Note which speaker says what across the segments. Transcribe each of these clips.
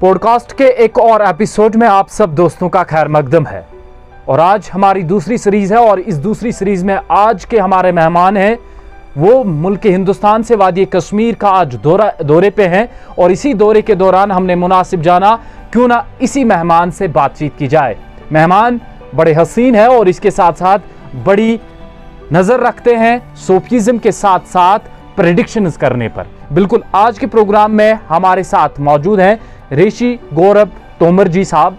Speaker 1: Podcast के एक और एपिसोड में आप सब दोस्तों का खैर मकदम है। और आज हमारी दूसरी सीरीज है और इस दूसरी सीरीज में आज के हमारे मेहमान हैं वो मुल्क हिंदुस्तान से वादी कश्मीर का आज दौरे पे हैं और इसी दौरे के दौरान हमने मुनासिब जाना क्यों ना इसी मेहमान से बातचीत की जाए। मेहमान बड़े हसीन है और इसके साथ साथ बड़ी नज़र रखते हैं सूफीज़्म के साथ साथ प्रेडिक्शंस करने पर। बिल्कुल आज के प्रोग्राम में हमारे साथ मौजूद हैं ऋषि गौरव तोमर जी साहब।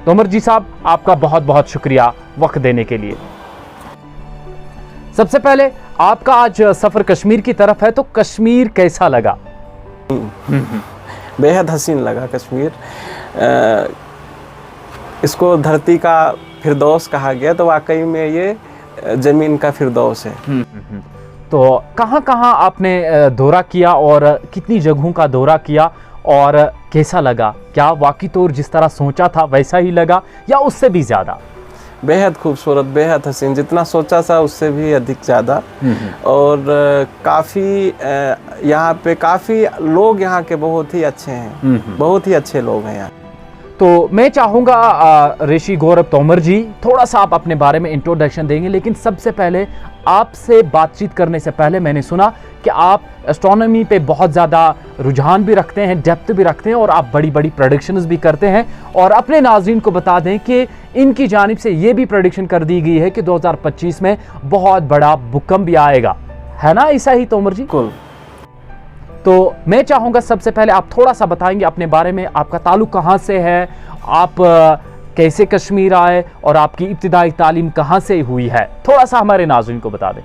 Speaker 1: तोमर जी साहब, आपका बहुत बहुत शुक्रिया वक्त देने के लिए। सबसे पहले आपका आज सफर कश्मीर की तरफ है, तो कश्मीर कैसा लगा?
Speaker 2: बेहद हसीन लगा कश्मीर। इसको धरती का फिरदौस कहा गया, तो वाकई में ये जमीन का फिरदौस है।
Speaker 1: तो कहाँ कहाँ आपने दौरा किया और कितनी जगहों का दौरा किया और कैसा लगा? क्या वाकई तौर जिस तरह सोचा था वैसा ही लगा या उससे भी ज़्यादा?
Speaker 2: बेहद खूबसूरत, बेहद हसीन, जितना सोचा था उससे भी अधिक ज़्यादा। और काफ़ी यहाँ पे काफ़ी लोग यहाँ के बहुत ही अच्छे हैं, बहुत ही अच्छे लोग हैं यहाँ।
Speaker 1: तो मैं चाहूँगा ऋषि गौरव तोमर जी, थोड़ा सा आप अपने बारे में इंट्रोडक्शन देंगे, लेकिन सबसे पहले आपसे बातचीत करने से पहले मैंने सुना कि आप एस्ट्रोनॉमी पे बहुत ज़्यादा रुझान भी रखते हैं, डेप्थ भी रखते हैं और आप बड़ी बड़ी प्रेडिक्शंस भी करते हैं। और अपने नाज़रीन को बता दें कि इनकी जानिब से ये भी प्रेडिक्शन कर दी गई है कि 2025 में बहुत बड़ा भूकंप भी आएगा, है ना? ऐसा ही तोमर जी?
Speaker 2: कुल
Speaker 1: तो मैं चाहूँगा सबसे पहले आप थोड़ा सा बताएंगे अपने बारे में, आपका ताल्लुक़ कहाँ से है, आप कैसे कश्मीर आए और आपकी इब्तिदाई तालीम कहाँ से हुई है, थोड़ा सा हमारे नाज़रीन को बता दें।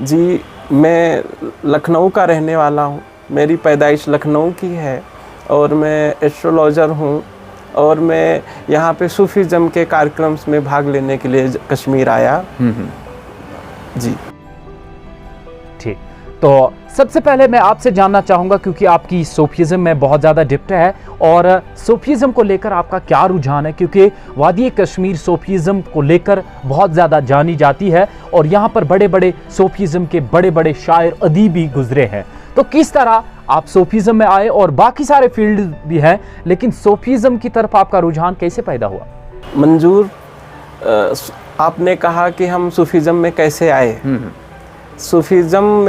Speaker 2: जी, मैं लखनऊ का रहने वाला हूँ, मेरी पैदाइश लखनऊ की है और मैं एस्ट्रोलॉजर हूँ और मैं यहाँ पे सूफीज़्म के कार्यक्रम में भाग लेने के लिए कश्मीर आया। जी
Speaker 1: ठीक, तो सबसे पहले मैं आपसे जानना चाहूँगा, क्योंकि आपकी सूफीज़्म में बहुत ज़्यादा डिप्ट है और सूफीज़्म को लेकर आपका क्या रुझान है, क्योंकि वादी कश्मीर सूफीज़्म को लेकर बहुत ज़्यादा जानी जाती है और यहाँ पर बड़े बड़े सूफीज़्म के बड़े बड़े शायर अदीब भी गुजरे हैं। तो किस तरह आप सूफीज़्म में आए और बाकी सारे फील्ड भी हैं, लेकिन सूफीज़्म की तरफ आपका रुझान कैसे पैदा हुआ?
Speaker 2: मंजूर, आपने कहा कि हम सूफीज़्म में कैसे आए। सूफीज़्म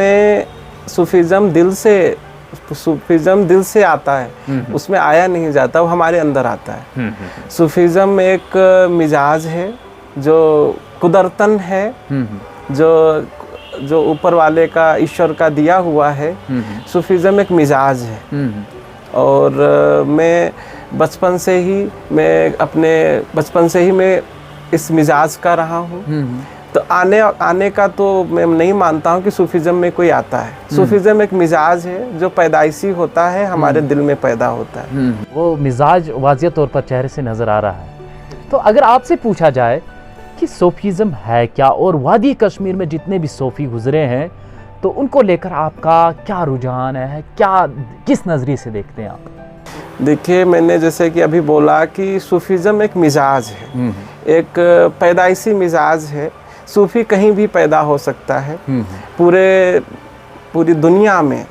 Speaker 2: दिल से आता है, उसमें आया नहीं जाता, वो हमारे अंदर आता है। सूफीज़्म एक मिजाज है जो कुदरतन है, जो ऊपर वाले का, ईश्वर का दिया हुआ है। सूफीज़्म एक मिजाज है और मैं बचपन से ही मैं इस मिजाज का रहा हूँ। तो आने का तो मैं नहीं मानता हूँ कि सूफीज़्म में कोई आता है। सूफीज़्म एक मिजाज है जो पैदाइशी होता है, हमारे दिल में पैदा होता है।
Speaker 1: वो मिजाज वाज़िह तौर पर चेहरे से नज़र आ रहा है। तो अगर आपसे पूछा जाए कि सूफीज़्म है क्या और वादी कश्मीर में जितने भी सूफी गुजरे हैं, तो उनको लेकर आपका क्या रुझान है, क्या किस नज़रिए से देखते हैं आप?
Speaker 2: देखिए, मैंने जैसे कि अभी बोला कि सूफीज़्म एक मिजाज है, एक पैदाइशी मिजाज है। सूफी कहीं भी पैदा हो सकता है। पूरी दुनिया में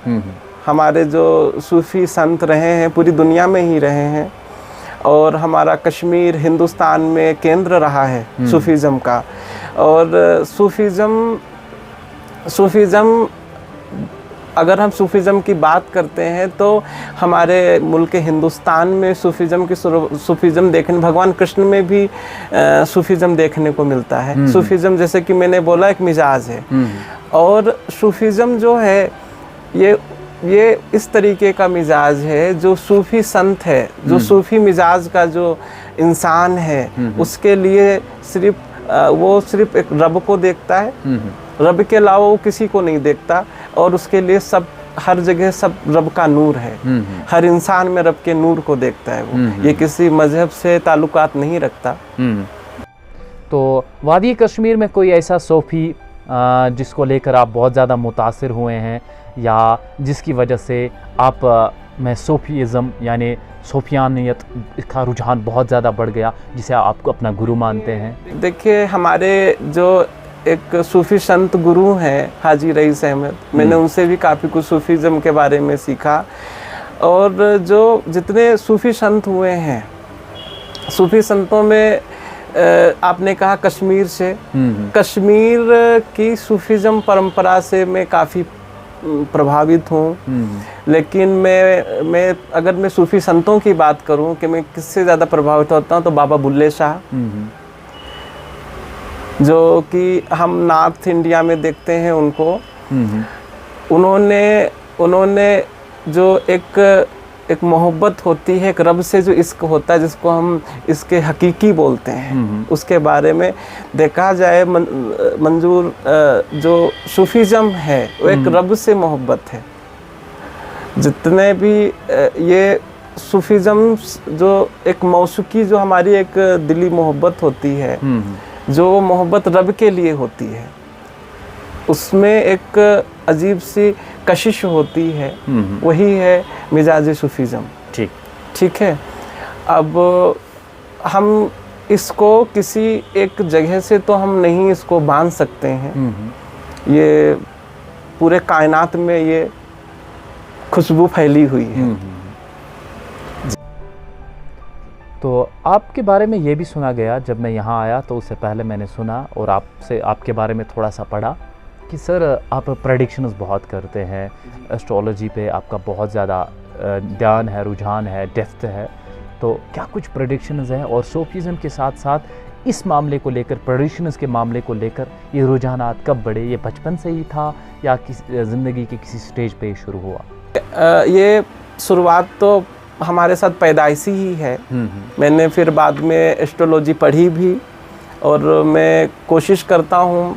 Speaker 2: हमारे जो सूफी संत रहे हैं पूरी दुनिया में ही रहे हैं और हमारा कश्मीर हिंदुस्तान में केंद्र रहा है सूफीज़्म का। और सूफीज़्म अगर हम सूफीज़्म की बात करते हैं तो हमारे मुल्क हिंदुस्तान में सूफीज़्म देखने, भगवान कृष्ण में भी सूफीज़्म देखने को मिलता है। सूफीज़्म जैसे कि मैंने बोला एक मिजाज है और सूफीज़्म जो है ये इस तरीके का मिजाज है जो सूफी संत है, जो सूफी मिजाज का जो इंसान है, उसके लिए वो सिर्फ एक रब को देखता है, रब के अलावा वो किसी को नहीं देखता और उसके लिए सब हर जगह सब रब का नूर है। हर इंसान में रब के नूर को देखता है वो। ये किसी मजहब से ताल्लुकात नहीं रखता।
Speaker 1: तो वादी कश्मीर में कोई ऐसा सूफी जिसको लेकर आप बहुत ज़्यादा मुतासिर हुए हैं या जिसकी वजह से आप में सूफीज़्म यानी सूफियानियत का रुझान बहुत ज़्यादा बढ़ गया, जिसे आपको अपना गुरु मानते हैं?
Speaker 2: देखिए, हमारे जो एक सूफ़ी संत गुरु हैं हाजी रईस अहमद, मैंने उनसे भी काफ़ी कुछ सूफीज़्म के बारे में सीखा। और जो जितने सूफी संत हुए हैं, सूफी संतों में आपने कहा कश्मीर से, कश्मीर की सूफीज़म परंपरा से मैं काफ़ी प्रभावित हूँ। लेकिन मैं अगर मैं सूफी संतों की बात करूँ कि मैं किससे ज़्यादा प्रभावित होता हूँ, तो बाबा बुल्ले शाह, जो कि हम नॉर्थ इंडिया में देखते हैं उनको। उन्होंने जो एक मोहब्बत होती है, एक रब से जो इश्क होता है, जिसको हम इसके हकीकी बोलते हैं, उसके बारे में देखा जाए मंजूर, जो सूफीज़म है वो एक रब से मोहब्बत है। जितने भी ये सूफीज़म जो एक मौसूकी, जो हमारी एक दिली मोहब्बत होती है, जो मोहब्बत रब के लिए होती है, उसमें एक अजीब सी कशिश होती है, वही है मिजाज सूफीज़म। ठीक है। अब हम इसको किसी एक जगह से तो हम नहीं इसको बांध सकते हैं। ये पूरे कायनात में ये खुशबू फैली हुई है।
Speaker 1: तो आपके बारे में ये भी सुना गया, जब मैं यहाँ आया तो उससे पहले मैंने सुना और आपसे आपके बारे में थोड़ा सा पढ़ा कि सर आप प्रेडिक्शंस बहुत करते हैं, एस्ट्रोलॉजी पे आपका बहुत ज़्यादा ध्यान है, रुझान है, डेप्थ है। तो क्या कुछ प्रेडिक्शंस हैं? और सूफीज़म के साथ साथ इस मामले को लेकर, प्रेडिक्शंस के मामले को लेकर ये रुझानात कब बढ़े? ये बचपन से ही था या ज़िंदगी के किसी स्टेज पे ही शुरू हुआ?
Speaker 2: ये शुरुआत तो हमारे साथ पैदाइशी ही है। मैंने फिर बाद में एस्ट्रोलॉजी पढ़ी भी, और मैं कोशिश करता हूँ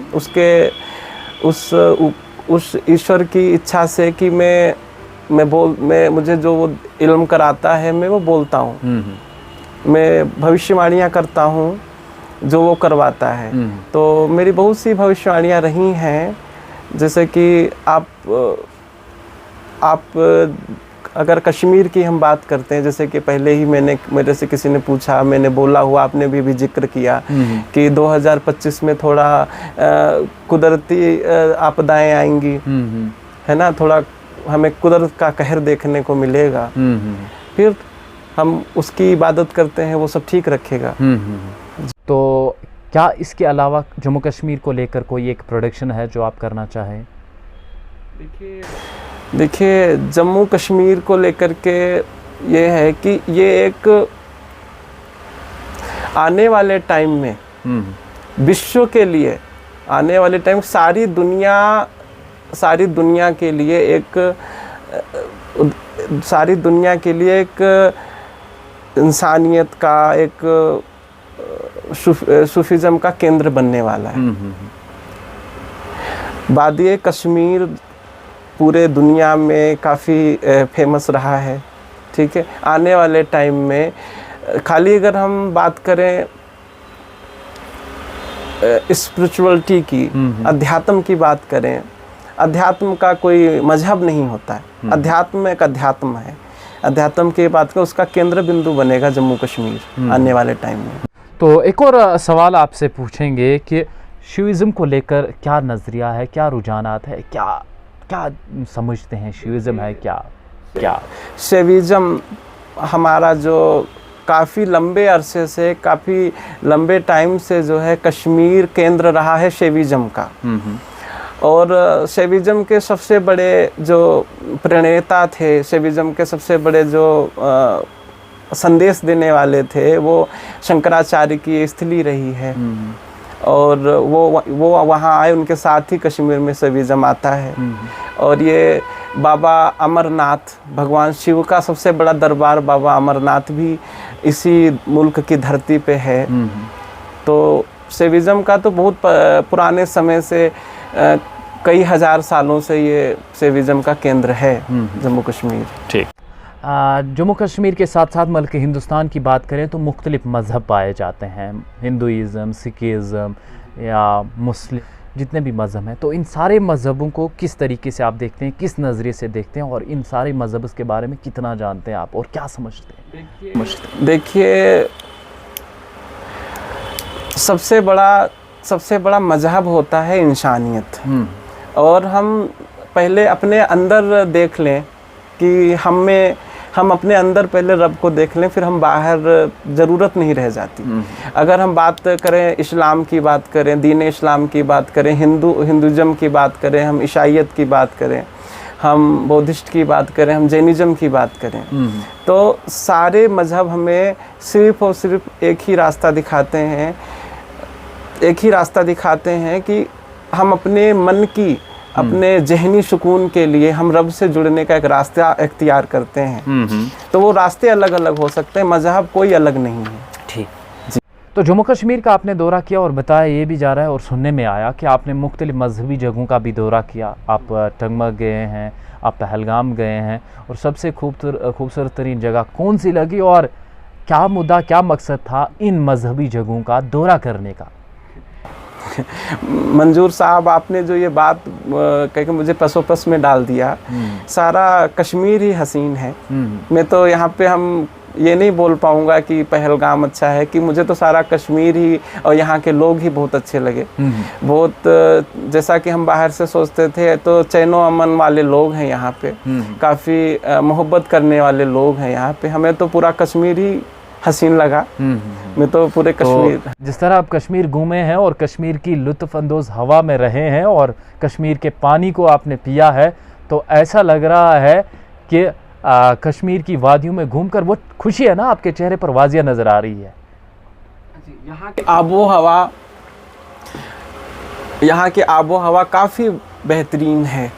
Speaker 2: उस ईश्वर की इच्छा से कि मैं मुझे जो वो इल्म कराता है मैं वो बोलता हूँ। मैं भविष्यवाणियाँ करता हूँ जो वो करवाता है। तो मेरी बहुत सी भविष्यवाणियाँ रही हैं, जैसे कि आप अगर कश्मीर की हम बात करते हैं, जैसे कि पहले ही मेरे से किसी ने पूछा, मैंने बोला हुआ, आपने भी जिक्र किया कि 2025 में थोड़ा कुदरती आपदाएं आएंगी, है ना, थोड़ा हमें कुदरत का कहर देखने को मिलेगा। फिर हम उसकी इबादत करते हैं, वो सब ठीक रखेगा।
Speaker 1: तो क्या इसके अलावा जम्मू कश्मीर को लेकर कोई एक प्रोडक्शन है जो आप करना चाहें?
Speaker 2: देखिए जम्मू कश्मीर को लेकर के ये है कि ये एक आने वाले टाइम में विश्व के लिए, आने वाले टाइम सारी दुनिया के लिए एक इंसानियत का, एक सूफीज़म का केंद्र बनने वाला है। वादी कश्मीर पूरे दुनिया में काफ़ी फेमस रहा है। ठीक है। आने वाले टाइम में खाली अगर हम बात करें स्पिरिचुअलिटी की, अध्यात्म की बात करें, अध्यात्म का कोई मजहब नहीं होता है। अध्यात्म एक अध्यात्म है। अध्यात्म की बात करें, उसका केंद्र बिंदु बनेगा जम्मू कश्मीर आने वाले टाइम में।
Speaker 1: तो एक और सवाल आपसे पूछेंगे कि शिविज़म को लेकर क्या नज़रिया है, क्या रुझानात है, क्या समझते हैं? शिविज़म है क्या?
Speaker 2: शिविज़म हमारा जो काफ़ी लंबे अरसे से, काफ़ी लंबे टाइम से जो है कश्मीर केंद्र रहा है शिविज़म का। और शिविज़म के सबसे बड़े जो प्रणेता थे, शिविज़म के सबसे बड़े जो संदेश देने वाले थे, वो शंकराचार्य की स्थली रही है। और वो वहाँ आए, उनके साथ ही कश्मीर में शिविज़म आता है। और ये बाबा अमरनाथ, भगवान शिव का सबसे बड़ा दरबार बाबा अमरनाथ भी इसी मुल्क की धरती पे है। तो शिविज़म का तो बहुत पुराने समय से, कई हजार सालों से ये शिविज़म का केंद्र है जम्मू कश्मीर।
Speaker 1: ठीक। जम्मू कश्मीर के साथ साथ मुल्क हिंदुस्तान की बात करें तो मुख्तलिफ मज़हब पाए जाते हैं, हिंदुइज़म, सिखिज़म या मुस्लिम, जितने भी मज़हब हैं। तो इन सारे मज़हबों को किस तरीके से आप देखते हैं, किस नज़रिए से देखते हैं, और इन सारे मज़हब के बारे में कितना जानते हैं आप और क्या समझते हैं?
Speaker 2: देखिए सबसे बड़ा मज़हब होता है इंसानियत। और हम पहले अपने अंदर देख लें कि हम में हम अपने अंदर पहले रब को देख लें, फिर हम बाहर ज़रूरत नहीं रह जाती। अगर हम बात करें इस्लाम की, बात करें दीन इस्लाम की, बात करें हिंदुज़म की बात करें, हम ईसाईयत की बात करें, हम बौद्धिस्ट की बात करें, हम जैनिज़्म की बात करें, तो सारे मज़हब हमें सिर्फ़ और सिर्फ एक ही रास्ता दिखाते हैं कि हम अपने मन की, अपने जहनी सुकून के लिए हम रब से जुड़ने का एक रास्ता इख्तियार करते हैं। तो वो रास्ते अलग अलग हो सकते हैं, मज़हब कोई अलग नहीं है।
Speaker 1: ठीक जी। तो जम्मू कश्मीर का आपने दौरा किया और बताया ये भी जा रहा है और सुनने में आया कि आपने मुख्तलिफ मजहबी जगहों का भी दौरा किया। आप टंगमर्ग गए हैं, आप पहलगाम गए हैं, और सबसे खूबसूरत तरीन जगह कौन सी लगी और क्या मुद्दा, क्या मकसद था इन मजहबी जगहों का दौरा करने का?
Speaker 2: मंजूर साहब, आपने जो ये बात कह के मुझे पसोपस में डाल दिया, सारा कश्मीर ही हसीन है। मैं तो यहाँ पे हम ये नहीं बोल पाऊँगा कि पहलगाम अच्छा है, कि मुझे तो सारा कश्मीर ही और यहाँ के लोग ही बहुत अच्छे लगे। बहुत, जैसा कि हम बाहर से सोचते थे, तो चैनो अमन वाले लोग हैं यहाँ पे, काफ़ी मोहब्बत करने वाले लोग हैं यहाँ पे। हमें तो पूरा कश्मीर ही हसीन लगा। मैं तो पूरे कश्मीर,
Speaker 1: तो जिस तरह आप कश्मीर घूमे हैं और कश्मीर की लुत्फ़ अंदोज़ हवा में रहे हैं और कश्मीर के पानी को आपने पिया है, तो ऐसा लग रहा है कि कश्मीर की वादियों में घूमकर वो खुशी है ना आपके चेहरे पर वाजिया नज़र आ रही है।
Speaker 2: यहाँ की आबो हवा काफ़ी बेहतरीन है।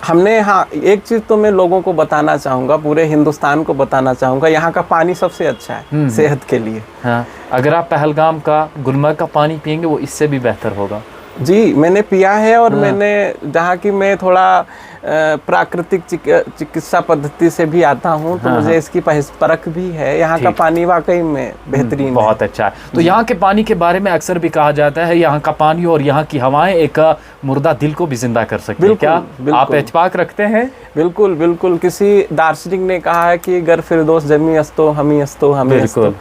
Speaker 2: हमने, हाँ, एक चीज़ तो मैं लोगों को बताना चाहूँगा, पूरे हिंदुस्तान को बताना चाहूँगा, यहाँ का पानी सबसे अच्छा है सेहत के लिए।
Speaker 1: हाँ, अगर आप पहलगाम का, गुलमर्ग का पानी पिएंगे वो इससे भी बेहतर होगा।
Speaker 2: जी, मैंने पिया है, और मैंने, जहाँ की मैं थोड़ा प्राकृतिक चिकित्सा पद्धति से भी आता हूँ, तो मुझे इसकी परख भी है। यहाँ का पानी वाकई में बेहतरीन,
Speaker 1: बहुत अच्छा है। तो यहाँ के पानी के बारे में अक्सर भी कहा जाता है, यहाँ का पानी और यहाँ की हवाएं एक मुर्दा दिल को भी जिंदा कर सकती है। क्या आप इत्तेफाक रखते हैं?
Speaker 2: बिल्कुल बिल्कुल। किसी दार्शनिक ने कहा है कि अगर फिरदौस जमी अस्तो हमी अस्तो हमें अस्तो,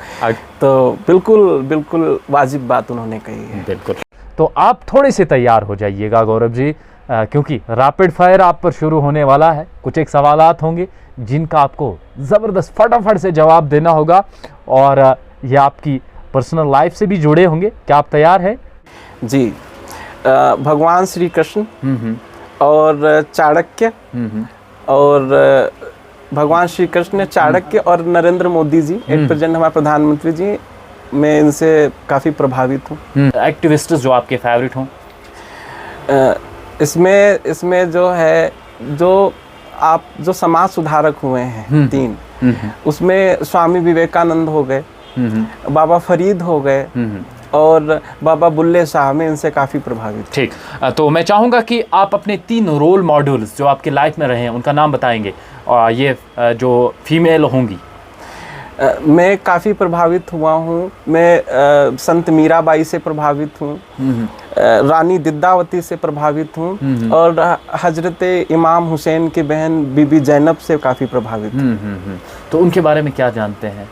Speaker 2: तो बिल्कुल बिल्कुल वाजिब बात उन्होंने कही है।
Speaker 1: बिल्कुल। तो आप थोड़े से तैयार हो जाइएगा गौरव जी, क्योंकि रैपिड फायर आप पर शुरू होने वाला है। कुछ एक सवालात होंगे जिनका आपको ज़बरदस्त फटाफट से जवाब देना होगा, और ये आपकी पर्सनल लाइफ से भी जुड़े होंगे। क्या आप तैयार हैं?
Speaker 2: जी। भगवान श्री कृष्ण और चाणक्य, और भगवान श्री कृष्ण, चाणक्य और नरेंद्र मोदी जी, एट प्रेजेंट हमारे प्रधानमंत्री जी, मैं इनसे काफ़ी प्रभावित हूँ।
Speaker 1: एक्टिविस्ट जो आपके फेवरेट हों?
Speaker 2: इसमें जो है, जो समाज सुधारक हुए हैं 3, उसमें स्वामी विवेकानंद हो गए, बाबा फरीद हो गए, और बाबा बुल्ले शाह, में इनसे काफ़ी प्रभावित।
Speaker 1: ठीक, तो मैं चाहूँगा कि आप अपने 3 रोल मॉडल्स जो आपके लाइफ में रहे हैं उनका नाम बताएंगे, और ये जो फीमेल होंगी।
Speaker 2: मैं काफ़ी प्रभावित हुआ हूँ। मैं संत मीराबाई से प्रभावित हूँ, रानी दिद्दावती से प्रभावित हूँ, और हजरत इमाम हुसैन की बहन बीबी जैनब से काफ़ी प्रभावित हूँ।
Speaker 1: तो उनके बारे में क्या जानते हैं?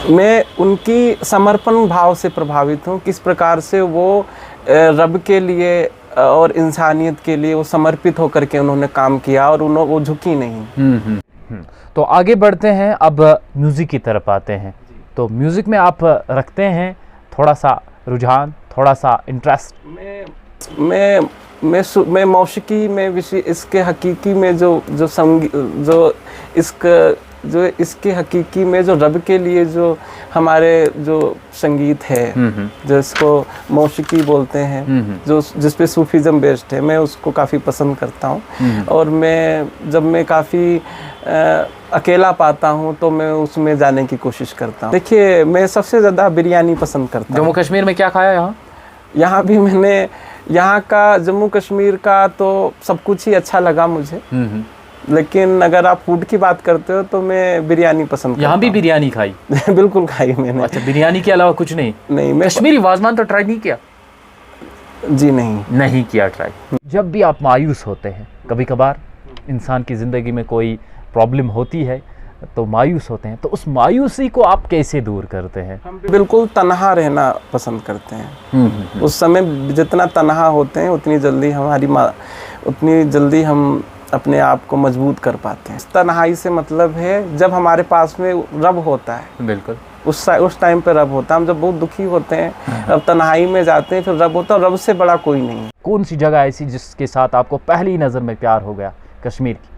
Speaker 2: मैं उनकी समर्पण भाव से प्रभावित हूँ, किस प्रकार से वो रब के लिए और इंसानियत के लिए वो समर्पित होकर के उन्होंने काम किया, और वो झुकी नहीं।
Speaker 1: तो आगे बढ़ते हैं, अब म्यूज़िक की तरफ आते हैं। तो म्यूज़िक में आप रखते हैं थोड़ा सा रुझान, थोड़ा सा इंटरेस्ट?
Speaker 2: मैं मौसीकी में इसके हकीकी में जो इसके हकीकी में जो रब के लिए जो हमारे जो संगीत है, जो इसको मौसीकी बोलते हैं, जो जिस पे सूफीज़म बेस्ड है, मैं उसको काफ़ी पसंद करता हूँ। और जब मैं काफ़ी अकेला पाता हूँ तो मैं उसमें जाने की कोशिश करता हूँ। देखिए, मैं सबसे ज़्यादा बिरयानी पसंद करता हूँ।
Speaker 1: जम्मू कश्मीर में क्या खाया?
Speaker 2: यहाँ भी मैंने, यहाँ का, जम्मू कश्मीर का तो सब कुछ ही अच्छा लगा मुझे, लेकिन अगर आप फूड की बात करते हो तो मैं बिरयानी पसंद करता हूँ।
Speaker 1: यहाँ भी बिरयानी खाई?
Speaker 2: बिल्कुल खाई मैंने।
Speaker 1: अच्छा, बिरयानी के अलावा कुछ नहीं?
Speaker 2: नहीं, मैं
Speaker 1: कश्मीरी वाजवान तो ट्राई नहीं किया?
Speaker 2: जी नहीं
Speaker 1: किया ट्राई। जब भी आप मायूस होते हैं, कभी कभार इंसान की ज़िंदगी में कोई प्रॉब्लम होती है तो मायूस होते हैं, तो उस मायूसी को आप कैसे दूर करते हैं?
Speaker 2: हम बिल्कुल तन्हा रहना पसंद करते हैं। उस समय जितना तन्हा होते हैं उतनी जल्दी हम अपने आप को मजबूत कर पाते हैं। तन्हाई से मतलब है जब हमारे पास में रब होता है,
Speaker 1: बिल्कुल
Speaker 2: उस टाइम पे रब होता है। हम जब बहुत दुखी होते हैं, अब तन्हाई में जाते हैं, फिर रब होता है, रब से बड़ा कोई नहीं है।
Speaker 1: कौन सी जगह ऐसी जिसके साथ आपको पहली नज़र में प्यार हो गया कश्मीर की?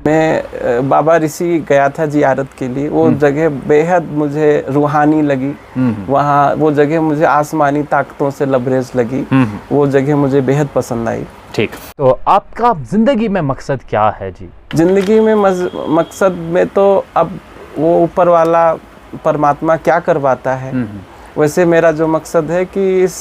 Speaker 2: मैं बाबा ऋषि गया था जियारत के लिए, वो जगह बेहद मुझे रूहानी लगी। वहाँ वो जगह मुझे आसमानी ताकतों से लबरेज लगी। वो जगह मुझे बेहद पसंद आई।
Speaker 1: ठीक, तो आपका जिंदगी में मकसद क्या है जी?
Speaker 2: जिंदगी में मकसद में तो अब वो ऊपर वाला परमात्मा क्या करवाता है। वैसे मेरा जो मकसद है कि इस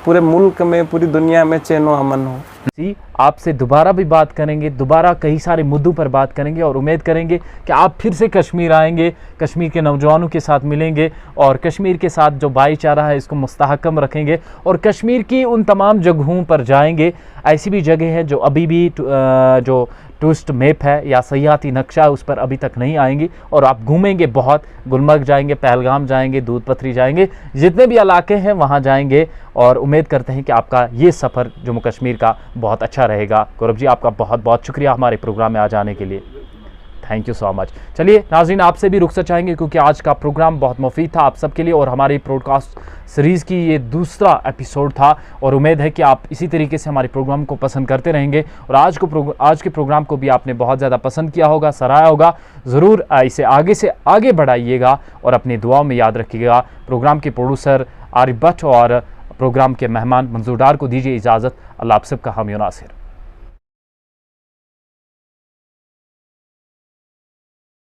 Speaker 2: पूरे मुल्क में, पूरी दुनिया में चैन व अमन हो।
Speaker 1: जी, आपसे दोबारा भी बात करेंगे, दोबारा कई सारे मुद्दों पर बात करेंगे और उम्मीद करेंगे कि आप फिर से कश्मीर आएंगे, कश्मीर के नौजवानों के साथ मिलेंगे और कश्मीर के साथ जो भाईचारा है इसको मुस्तहकम रखेंगे और कश्मीर की उन तमाम जगहों पर जाएंगे। ऐसी भी जगह है जो अभी भी जो टूरिस्ट मैप है या सयाहती नक्शा उस पर अभी तक नहीं आएंगी और आप घूमेंगे बहुत। गुलमर्ग जाएंगे, पहलगाम जाएंगे, दूध पथरी जाएंगे, जितने भी इलाके हैं वहाँ जाएंगे और उम्मीद करते हैं कि आपका ये सफ़र जम्मू कश्मीर का बहुत अच्छा रहेगा। गौरव जी, आपका बहुत बहुत शुक्रिया हमारे प्रोग्राम में आ जाने के लिए। Thank you so much. चलिए नाज़रीन, आपसे भी रुखसत चाहेंगे क्योंकि आज का प्रोग्राम बहुत मुफीद था आप सबके लिए और हमारी ब्रॉडकास्ट सीरीज़ की ये दूसरा एपिसोड था और उम्मीद है कि आप इसी तरीके से हमारे प्रोग्राम को पसंद करते रहेंगे और आज के प्रोग्राम को भी आपने बहुत ज़्यादा पसंद किया होगा, सराहा होगा। ज़रूर इसे आगे से आगे बढ़ाइएगा और अपनी दुआओं में याद रखिएगा। प्रोग्राम के प्रोड्यूसर आरिफ भट्ट और प्रोग्राम के मेहमान मंजूर डार को दीजिए इजाज़त। अल्लाह आप सबका हामी नासिर।